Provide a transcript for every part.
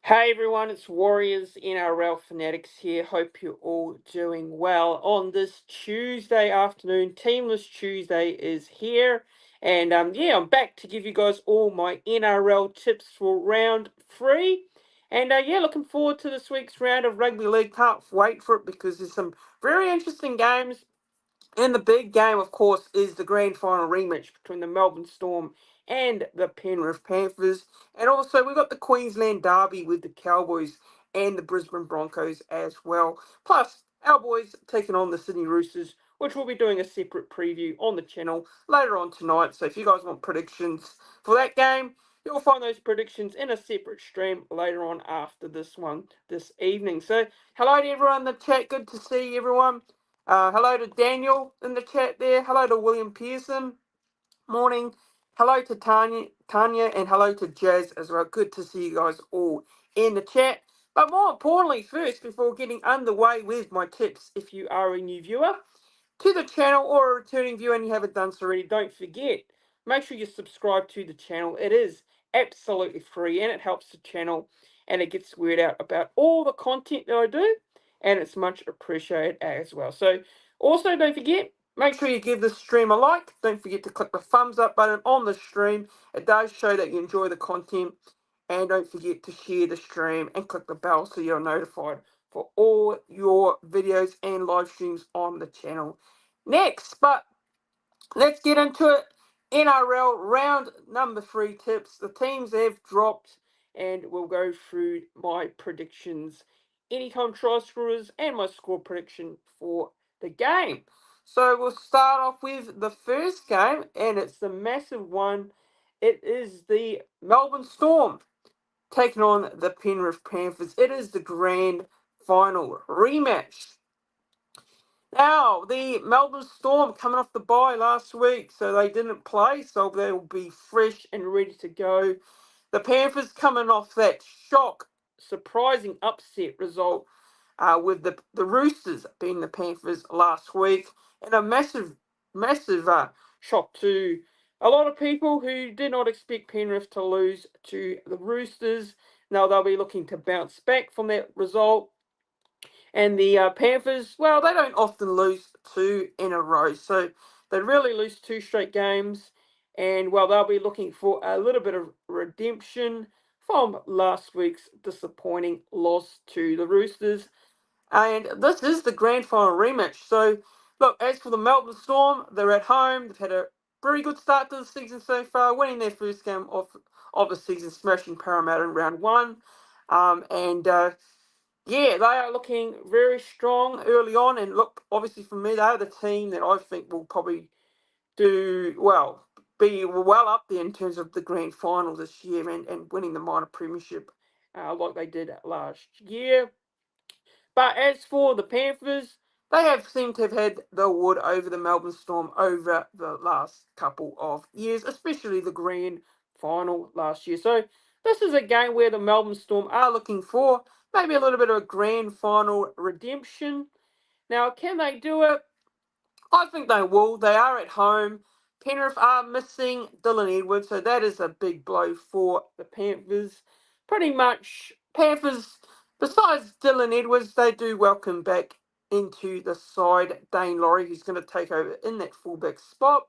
Hey everyone, it's Warriors NRL Fanatics here. Hope you're all doing well on this Tuesday afternoon. Teamless Tuesday is here, and I'm back to give you guys all my NRL tips for round three. And looking forward to this week's round of rugby league. Can't wait for it because there's some very interesting games. And the big game, of course, is the grand final rematch between the Melbourne Storm and the Penrith Panthers. And also, we've got the Queensland Derby with the Cowboys and the Brisbane Broncos as well. Plus, our boys taking on the Sydney Roosters, which we'll be doing a separate preview on the channel later on tonight. So if you guys want predictions for that game, you'll find those predictions in a separate stream later on after this one this evening. So, hello to everyone in the chat. Good to see everyone. Hello to Daniel in the chat there. Hello to William Pearson. Morning. Hello to Tanya, and hello to Jazz as well. Good to see you guys all in the chat. But more importantly, first, before getting underway with my tips, if you are a new viewer to the channel or a returning viewer and you haven't done so already, don't forget, make sure you subscribe to the channel. It is absolutely free and it helps the channel and it gets word out about all the content that I do, and it's much appreciated as well. So also don't forget, make sure you give this stream a like. Don't forget to click the thumbs up button on the stream. It does show that you enjoy the content. And don't forget to share the stream and click the bell so you're notified for all your videos and live streams on the channel. Next, but let's get into it. NRL round number 3 tips. The teams have dropped, and we'll go through my predictions, anytime try scorers, and my score prediction for the game. So we'll start off with the first game, and it's the massive one. It is the Melbourne Storm taking on the Penrith Panthers. It is the grand final rematch. Now, the Melbourne Storm coming off the bye last week, so they didn't play, so they'll be fresh and ready to go. The Panthers coming off that shock, surprising upset result with the Roosters being the Panthers last week, and a massive shock to a lot of people who did not expect Penrith to lose to the Roosters. Now they'll be looking to bounce back from that result. And the Panthers, well, they don't often lose 2 in a row. So they really lose 2 straight games. And, well, they'll be looking for a little bit of redemption from last week's disappointing loss to the Roosters. And this is the grand final rematch. So, look, as for the Melbourne Storm, they're at home. They've had a very good start to the season so far, winning their first game of the season, smashing Parramatta in round 1. Yeah, they are looking very strong early on. And look, obviously for me, they are the team that I think will probably do well, be well up there in terms of the grand final this year and winning the minor premiership like they did last year. But as for the Panthers, they have seemed to have had the wood over the Melbourne Storm over the last couple of years, especially the grand final last year. So this is a game where the Melbourne Storm are looking for maybe a little bit of a grand final redemption. Now, can they do it? I think they will. They are at home. Penrith are missing Dylan Edwards, so that is a big blow for the Panthers. Pretty much, Panthers, besides Dylan Edwards, they do welcome back into the side Dane Laurie, who's going to take over in that fullback spot.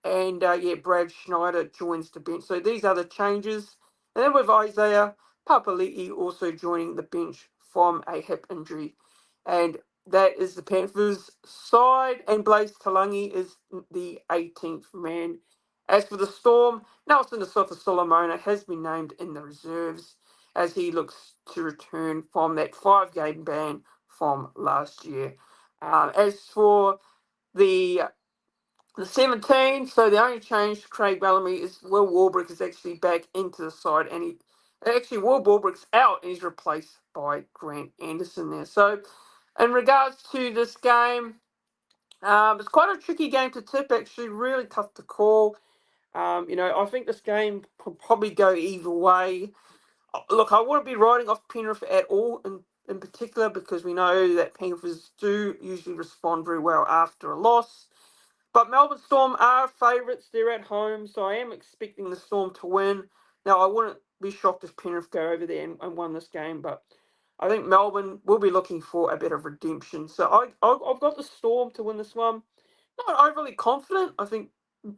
And Brad Schneider joins the bench. So these are the changes. And then with Isaiah Papali'i also joining the bench from a hip injury. And that is the Panthers side, and Blaze Talangi is the 18th man. As for the Storm, Nelson Asofa Solomona has been named in the reserves as he looks to return from that 5-game ban from last year. As for the 17, so the only change to Craig Bellamy is Will Warbrick is actually back into the side, and Will Warbrick's out and he's replaced by Grant Anderson there. So in regards to this game, it's quite a tricky game to tip, actually, really tough to call. I think this game could probably go either way. Look, I wouldn't be writing off Penrith at all in particular because we know that Panthers do usually respond very well after a loss. But Melbourne Storm are favourites. They're at home, so I am expecting the Storm to win. Now, I wouldn't be shocked if Penrith go over there and won this game, but I think Melbourne will be looking for a bit of redemption. So I've got the Storm to win this one. Not overly confident. I think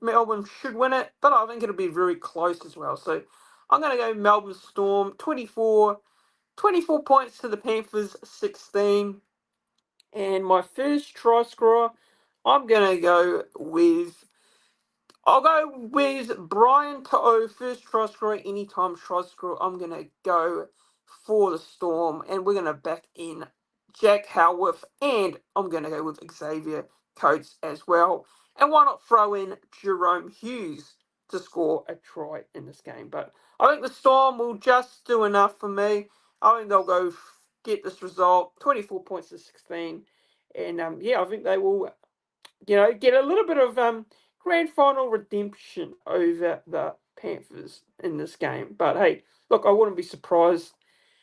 Melbourne should win it, but I think it'll be very close as well. So I'm going to go Melbourne Storm 24 points to the Panthers 16. And my first try scorer, I'm going to go with I'll go with Brian To'o, first try scorer, anytime try scorer. I'm going to go for the Storm, and we're going to back in Jack Howarth, and I'm going to go with Xavier Coates as well. And why not throw in Jerome Hughes to score a try in this game? But I think the Storm will just do enough for me. I think they'll go get this result, 24 points to 16. And I think they will get a little bit of grand final redemption over the Panthers in this game. But hey, look, I wouldn't be surprised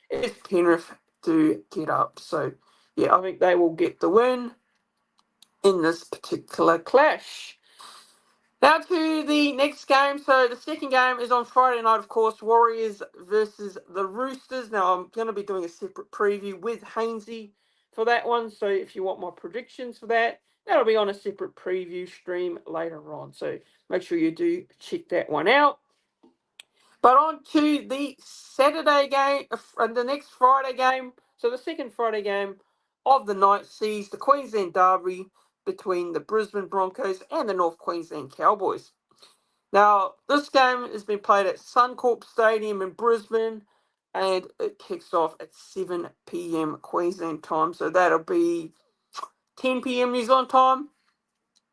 if Penrith do get up. So yeah, I think they will get the win in this particular clash. Now to the next game. So the second game is on Friday night, of course, Warriors versus the Roosters. Now I'm going to be doing a separate preview with Hainsey for that one. So if you want my predictions for that, that'll be on a separate preview stream later on. So make sure you do check that one out. But on to the Saturday game, and the next Friday game. So the second Friday game of the night sees the Queensland Derby between the Brisbane Broncos and the North Queensland Cowboys. Now, this game has been played at Suncorp Stadium in Brisbane, and it kicks off at 7 p.m. Queensland time. So that'll be 10 p.m. New Zealand time,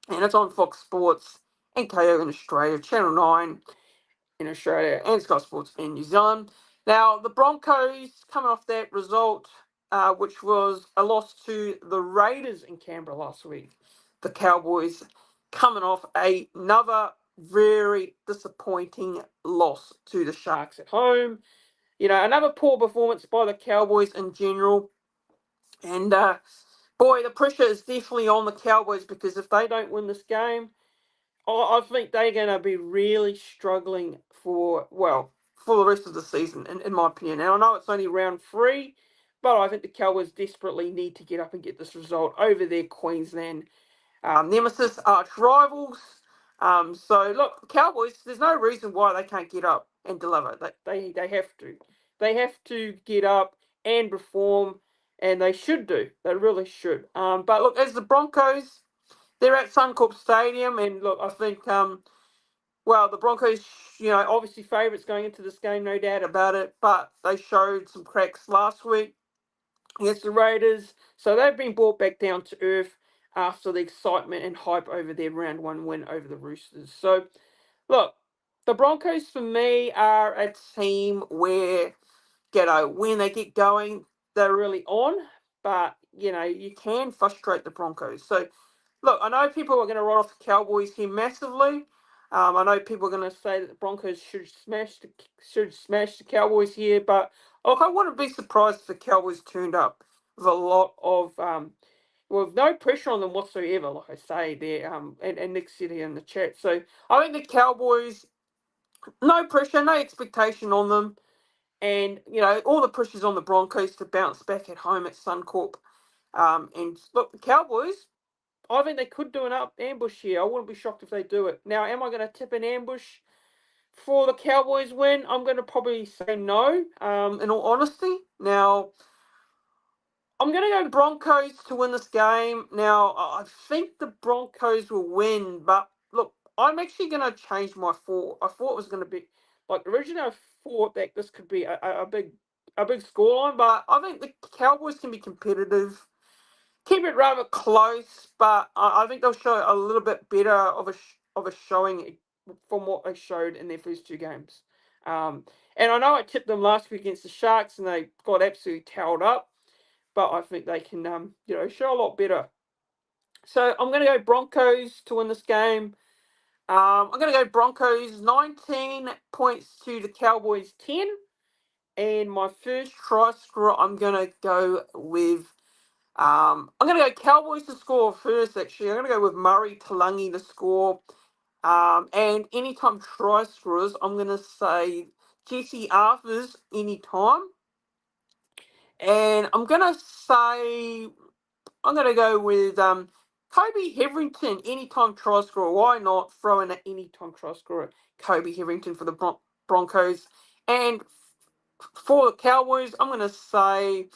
and it's on Fox Sports and KO in Australia, Channel 9 in Australia, and Sky Sports in New Zealand. Now, the Broncos, coming off that result, which was a loss to the Raiders in Canberra last week. The Cowboys coming off another very disappointing loss to the Sharks at home. Another poor performance by the Cowboys in general. And, boy, the pressure is definitely on the Cowboys, because if they don't win this game, I think they're going to be really struggling for the rest of the season, in my opinion. And I know it's only round 3, but I think the Cowboys desperately need to get up and get this result over their Queensland nemesis, arch rivals. So, look, Cowboys, there's no reason why they can't get up and deliver. They have to. They have to get up and perform, and they should do. They really should. But, look, as the Broncos, they're at Suncorp Stadium, and look, I think, the Broncos, obviously favourites going into this game, no doubt about it, but they showed some cracks last week against the Raiders, so they've been brought back down to earth after the excitement and hype over their round 1 win over the Roosters. So, look, the Broncos for me are a team where, when they get going, they're really on, but, you can frustrate the Broncos. So, look, I know people are going to write off the Cowboys here massively. I know people are going to say that the Broncos should smash the Cowboys here, but look, I wouldn't be surprised if the Cowboys turned up with a lot of with no pressure on them whatsoever. Like I say there, and Nick said here in the chat. So I think the Cowboys, no pressure, no expectation on them, and all the pressure's on the Broncos to bounce back at home at Suncorp. And look, the Cowboys, I think they could do an ambush here. I wouldn't be shocked if they do it. Now, am I going to tip an ambush for the Cowboys win? I'm going to probably say no, in all honesty. Now, I'm going to go Broncos to win this game. Now, I think the Broncos will win, but look, I'm actually going to change my thought. I thought it was going to be, originally I thought that this could be a big scoreline, but I think the Cowboys can be competitive. Keep it rather close, but I think they'll show a little bit better of a showing from what they showed in their first 2 games. And I know I tipped them last week against the Sharks, and they got absolutely towed up, but I think they can, show a lot better. So I'm going to go Broncos to win this game. I'm going to go Broncos 19 points to the Cowboys 10. And my first try scorer, I'm going to go with I'm going to go Cowboys to score first, actually. I'm going to go with Murray Talangi to score. And anytime try scorers, I'm going to say Jesse Arthurs anytime. And I'm going to go with Kobe Hetherington, anytime try scorer. Why not throw in an anytime try scorer, Kobe Hetherington for the Broncos? And for the Cowboys, I'm going to say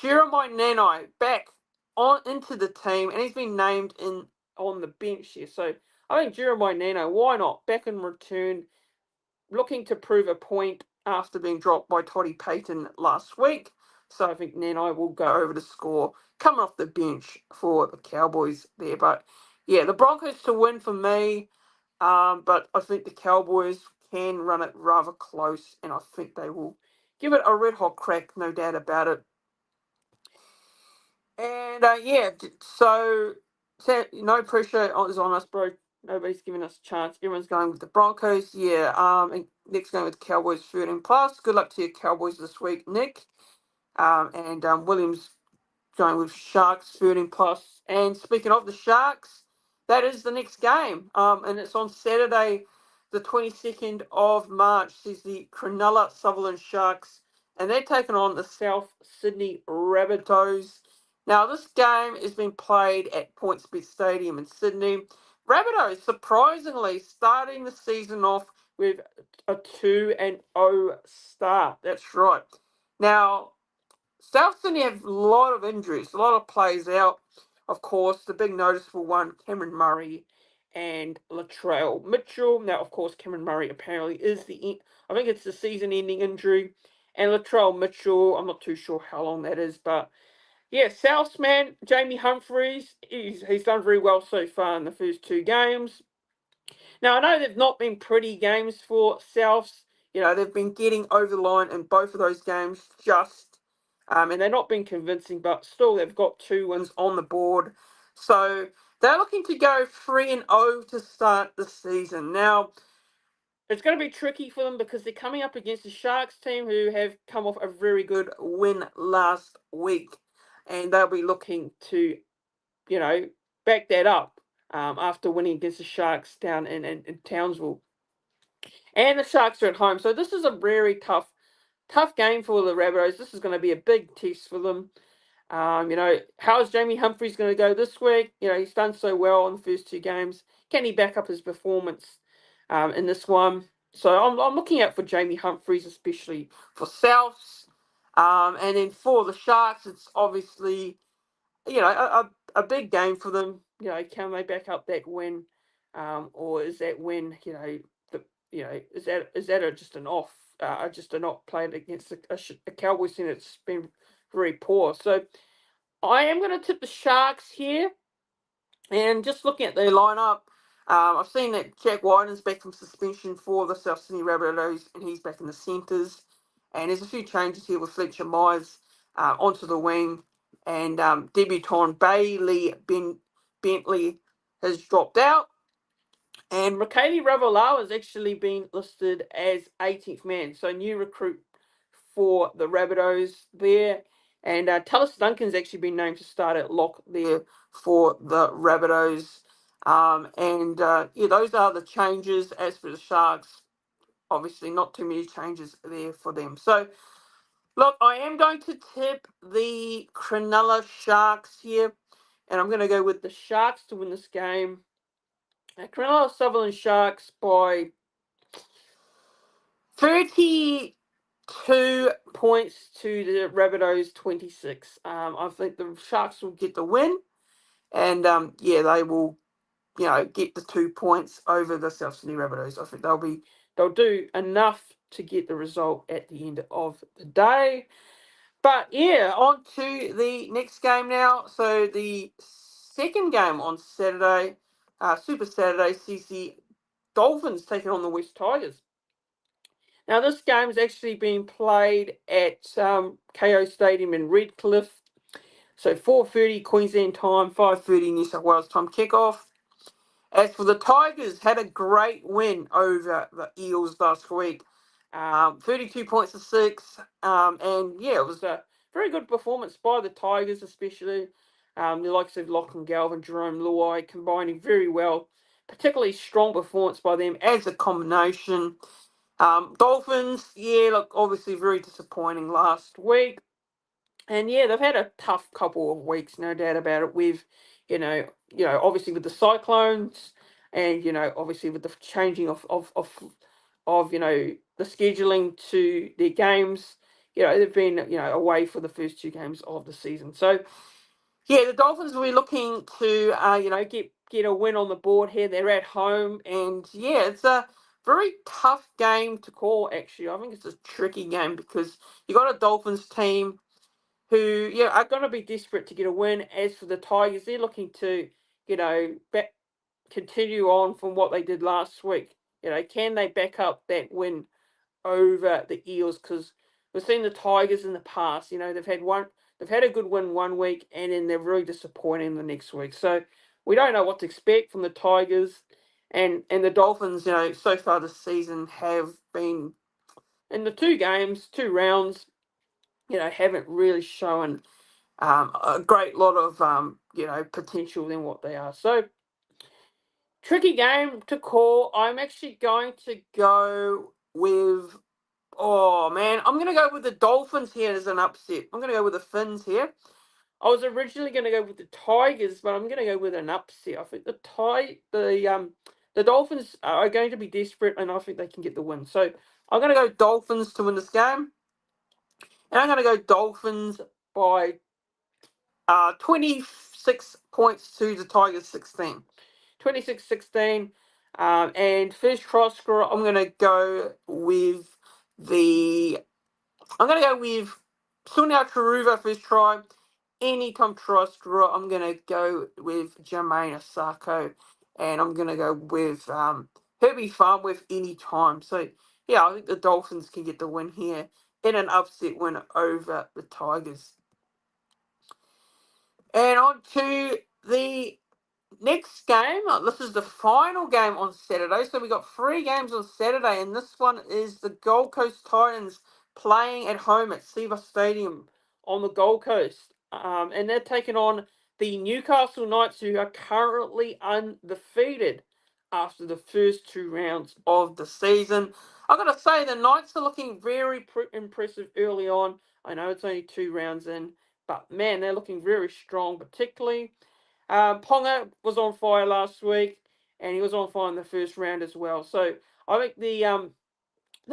Jeremiah Nanai back on into the team, and he's been named in on the bench here. So I think Jeremiah Nanai, why not? Back in return, looking to prove a point after being dropped by Toddy Payton last week. So I think Nanai will go over to score coming off the bench for the Cowboys there. But yeah, the Broncos to win for me. But I think the Cowboys can run it rather close, and I think they will give it a red hot crack, no doubt about it. And so no pressure is on us, bro. Nobody's giving us a chance. Everyone's going with the Broncos. Yeah. And next going with the Cowboys 13+. Good luck to your Cowboys this week, Nick. And Williams going with Sharks 13+. And speaking of the Sharks, that is the next game. And it's on Saturday, the 22nd of March. It's the Cronulla Sutherland Sharks, and they're taking on the South Sydney Rabbitohs. Now, this game is being played at PointsBet Stadium in Sydney. Rabbitohs, surprisingly, starting the season off with a 2-0 start. That's right. Now, South Sydney have a lot of injuries, a lot of players out. Of course, the big noticeable one, Cameron Murray and Latrell Mitchell. Now, of course, Cameron Murray apparently is I think it's the season-ending injury. And Latrell Mitchell, I'm not too sure how long that is, but yeah, South's man, Jamie Humphries, he's done very well so far in the first two games. Now, I know they've not been pretty games for Souths. You know, they've been getting over the line in both of those games and they've not been convincing, but still they've got 2 wins on the board. So they're looking to go 3-0 to start the season. Now, it's going to be tricky for them because they're coming up against the Sharks team who have come off a very good win last week. And they'll be looking to, back that up after winning against the Sharks down in Townsville. And the Sharks are at home. So this is a very tough game for the Rabbitohs. This is going to be a big test for them. How's Jamie Humphries going to go this week? He's done so well in the first 2 games. Can he back up his performance in this one? So I'm looking out for Jamie Humphries, especially for Souths. And then for the Sharks, it's obviously, a big game for them. Can they back up that win? Or is that win, is that just an off? Just a not played against a Cowboys team that's been very poor. So I am going to tip the Sharks here. And just looking at their lineup, I've seen that Jack Wyden's back from suspension for the South Sydney Rabbitohs, and he's back in the centres. And there's a few changes here with Fletcher Myers onto the wing, and debutant Bailey Bentley has dropped out. And Mikaele Ravalawa has actually been listed as 18th man, so new recruit for the Rabbitohs there. And Tallis Duncan's actually been named to start at lock there for the Rabbitohs. Those are the changes. As for the Sharks, obviously not too many changes there for them. So, look, I am going to tip the Cronulla Sharks here, and I'm going to go with the Sharks to win this game. Cronulla Sutherland Sharks by 32 points to the Rabbitohs 26. I think the Sharks will get the win, and they will, get the 2 points over the South Sydney Rabbitohs. I think they'll do enough to get the result at the end of the day. But yeah, on to the next game now. So the second game on Saturday, Super Saturday, sees the Dolphins taking on the West Tigers. Now, this game's actually been played at KO Stadium in Redcliffe. So 4:30 Queensland time, 5:30 New South Wales time kickoff. As for the Tigers, had a great win over the Eels last week. 32 points to 6. It was a very good performance by the Tigers, especially the likes of Lachlan Galvin, Jerome Luai combining very well. Particularly strong performance by them as a combination. Dolphins, yeah, look, obviously very disappointing last week. And yeah, they've had a tough couple of weeks, no doubt about it. With, obviously with the Cyclones, and obviously with the changing of the scheduling to their games. They've been away for the first two games of the season. So yeah, the Dolphins will be looking to get a win on the board here. They're at home, and yeah, it's a very tough game to call. Actually, I think it's a tricky game because you got a Dolphins team who are going to be desperate to get a win. As for the Tigers, they're looking to continue on from what they did last week. Can they back up that win over the Eels? Because we've seen the Tigers in the past. They've had a good win one week, and then they're really disappointing the next week. So we don't know what to expect from the Tigers, and the Dolphins. So far this season have been in the two rounds. Haven't really shown a great lot of potential than what they are. So tricky game to call. I'm actually going to go with. Oh man, I'm going to go with the Dolphins here as an upset. I'm going to go with the Finns here. I was originally going to go with the Tigers, but I'm going to go with an upset. I think the Dolphins are going to be desperate, and I think they can get the win. So I'm going to go Dolphins to win this game, and I'm going to go Dolphins by 26 points to the Tigers 16. 26-16. And first try scorer, I'm going to go with Sunil Taruva first try. Anytime try scorer, I'm going to go with Jermaine Asako. And I'm going to go with Herbie Farm with any time. So, yeah, I think the Dolphins can get the win here in an upset win over the Tigers. And on to the next game. This is the final game on Saturday. So we got 3 games on Saturday, and this one is the Gold Coast Titans playing at home at Seaver Stadium on the Gold Coast. And they're taking on the Newcastle Knights, who are currently undefeated after the first 2 rounds of the season. I've got to say, the Knights are looking very impressive early on. I know it's only 2 rounds in, but man, they're looking very strong, particularly. Ponga was on fire last week, and he was on fire in the first round as well. So I think the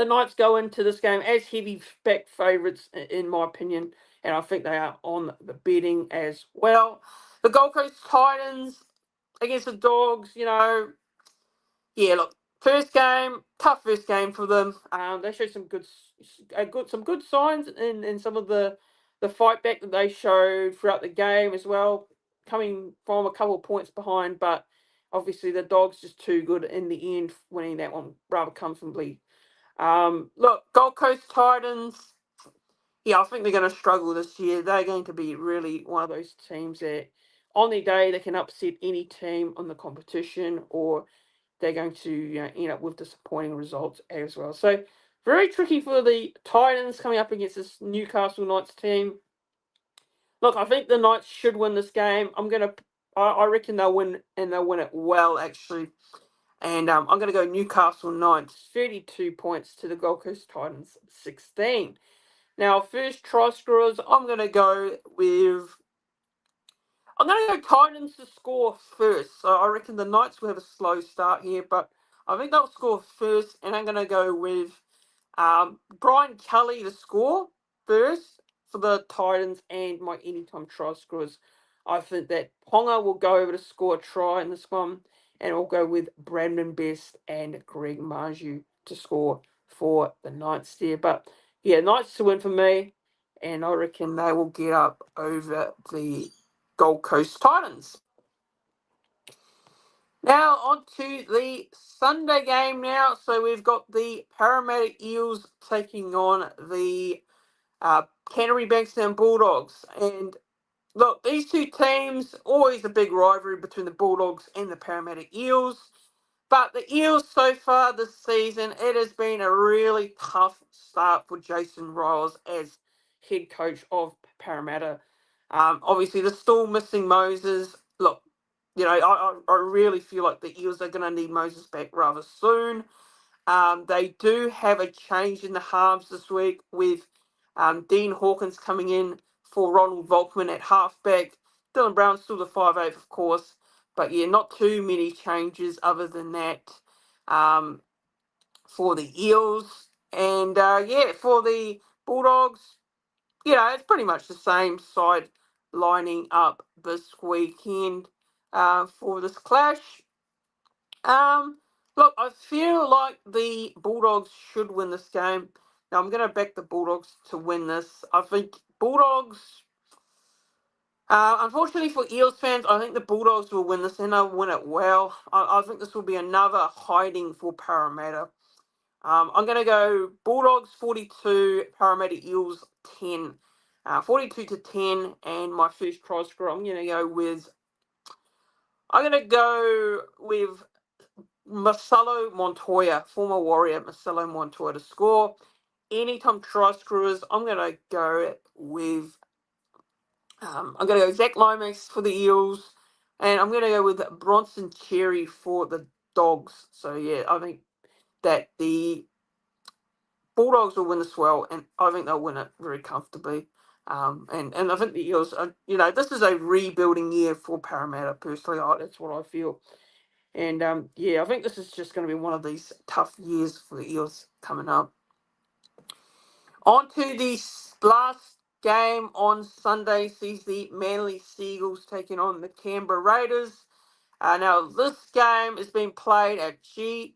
Knights go into this game as heavy back favourites, in my opinion, and I think they are on the betting as well. The Gold Coast Titans against the Dogs, look, tough first game for them. They showed some good signs in some of the fight back that they showed throughout the game as well, coming from a couple of points behind, but obviously the Dogs just too good in the end, winning that one rather comfortably. Look, Gold Coast Titans, I think they're going to struggle this year. They're going to be really one of those teams that on their day they can upset any team on the competition, or they're going to end up with disappointing results as well. So very tricky for the Titans coming up against this Newcastle Knights team. Look, I think the Knights should win this game. I reckon they'll win, and they'll win it well, actually. And I'm going to go Newcastle Knights, 32 points to the Gold Coast Titans, 16. Now, first try scorers, I'm going to go Titans to score first. So I reckon the Knights will have a slow start here, but I think they'll score first, and I'm going to go with Brian Kelly to score first for the Titans, and my anytime try scorers. I think that Ponga will go over to score a try in this one, and I'll go with Brandon Best and Greg Marju to score for the Knights there. But yeah, Knights to win for me, and I reckon they will get up over the Gold Coast Titans. Now on to the Sunday game now. So we've got the Parramatta Eels taking on the Canterbury Bankstown Bulldogs. And look, these two teams, always a big rivalry between the Bulldogs and the Parramatta Eels. But the Eels so far this season, it has been a really tough start for Jason Riles as head coach of Parramatta. Obviously, they're still missing Moses. Look, I really feel like the Eels are going to need Moses back rather soon. They do have a change in the halves this week with Dean Hawkins coming in for Ronald Volkman at halfback. Dylan Brown's still the 5'8", of course. But, yeah, not too many changes other than that for the Eels. And, for the Bulldogs, it's pretty much the same side lining up this weekend for this clash. Look, I feel like the Bulldogs should win this game. Now, I'm going to back the Bulldogs to win this. I think Bulldogs, unfortunately for Eels fans, I think the Bulldogs will win this and they'll win it well. I think this will be another hiding for Parramatta. I'm going to go Bulldogs 42, Parramatta Eels 10. 42 to 10, and my first try scorer, I'm going to go with Marcelo Montoya, former Warrior Marcelo Montoya to score. Anytime try scorers, I'm going to go with Zach Lomax for the Eels, and I'm going to go with Bronson Cherry for the Dogs. So, yeah, I think that the Bulldogs will win this well, and I think they'll win it very comfortably. And I think the Eels, this is a rebuilding year for Parramatta, personally. That's what I feel. And, I think this is just going to be one of these tough years for the Eels coming up. On to the last game on Sunday sees the Manly Seagulls taking on the Canberra Raiders. Now, this game has been played at Stadium.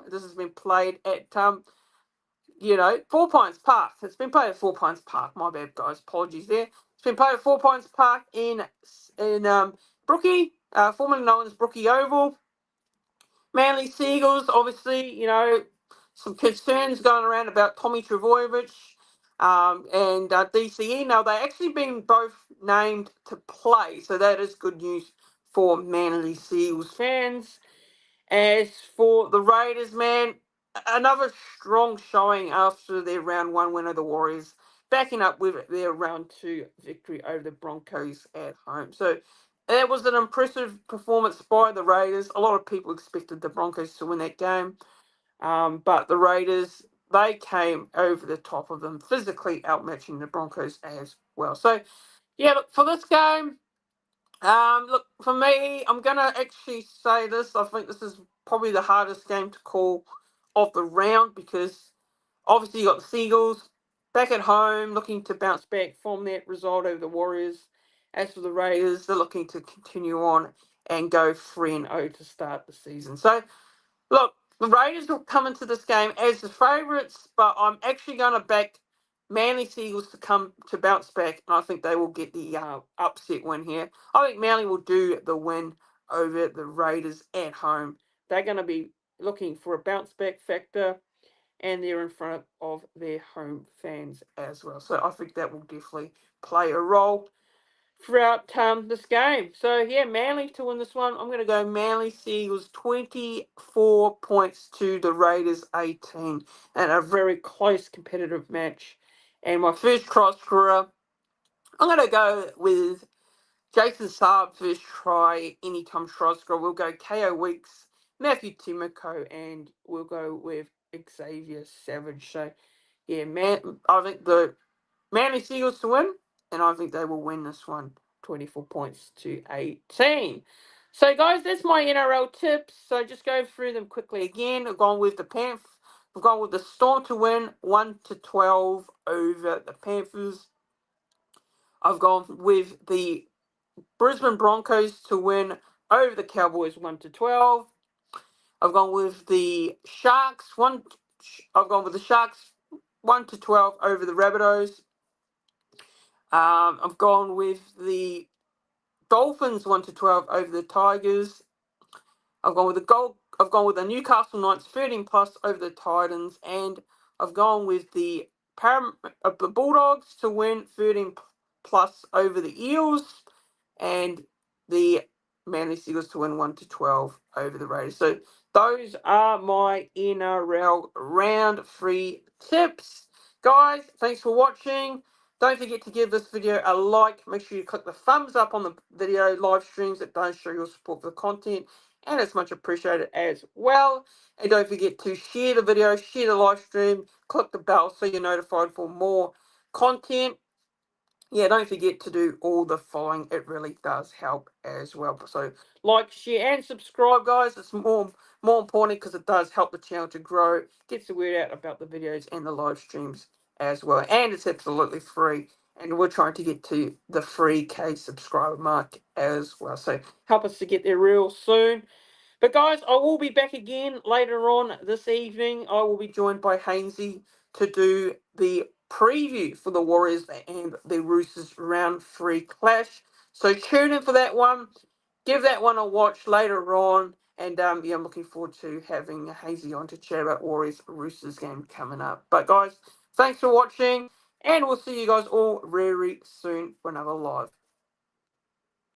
This has been played at 4 Pines Park. It's been played at 4 Pines Park. My bad, guys. Apologies there. It's been played at 4 Pines Park in Brookie, formerly known as Brookie Oval. Manly Seagulls, obviously, some concerns going around about Tommy Trbojevic and DCE. Now, they actually been both named to play, so that is good news for Manly Seagulls fans. As for the Raiders, man, another strong showing after their round 1 win over the Warriors, backing up with their round 2 victory over the Broncos at home. So that was an impressive performance by the Raiders. A lot of people expected the Broncos to win that game, but the Raiders, they came over the top of them, physically outmatching the Broncos as well. So, look, for this game, look, for me, I'm going to actually say this. I think this is probably the hardest game to call of the round because obviously you got the Seagulls back at home looking to bounce back from that result over the Warriors. As for the Raiders, they're looking to continue on and go 3-0 to start the season. So, look, the Raiders will come into this game as the favourites, but I'm actually going to back Manly Seagulls to come to bounce back, and I think they will get the upset win here. I think Manly will do the win over the Raiders at home. They're going to be looking for a bounce back factor, and they're in front of their home fans as well. So I think that will definitely play a role throughout this game. So, Manly to win this one. I'm going to go Manly Seagulls 24 points to the Raiders 18. And a very close competitive match. And my first try scorer, I'm going to go with Jason Saab, first try, anytime try scorer. We'll go KO Weeks, Matthew Timoko, and we'll go with Xavier Savage. So, I think the Manly Seagulls to win, and I think they will win this one 24 points to 18. So, guys, that's my NRL tips. So, just go through them quickly again. I've gone with the Panthers. I've gone with the Storm to win 1-12 over the Panthers. I've gone with the Brisbane Broncos to win over the Cowboys 1-12. I've gone with the Sharks 1-12 over the Rabbitohs. I've gone with the Dolphins 1-12 over the Tigers. I've gone with the Newcastle Knights 13 plus over the Titans, and I've gone with the Bulldogs to win 13 plus over the Eels, and the Manly Seagulls to win 1-12 over the Raiders. So those are my NRL round 3 tips. Guys, thanks for watching. Don't forget to give this video a like. Make sure you click the thumbs up on the video live streams. It does show your support for the content. and it's much appreciated as well. And don't forget to share the video, share the live stream, click the bell so you're notified for more content. Yeah, don't forget to do all the following. It really does help as well. So like, share, and subscribe, guys. It's more important because it does help the channel to grow, gets the word out about the videos and the live streams as well. And it's absolutely free. And we're trying to get to the 3K subscriber mark as well. So help us to get there real soon. But guys, I will be back again later on this evening. I will be joined by Hainsey to do the preview for the Warriors and the Roosters round 3 clash. So tune in for that one. Give that one a watch later on. And yeah, I'm looking forward to having Hazy on to chat about Warriors Roosters game coming up. But guys, thanks for watching, and we'll see you guys all very soon for another live.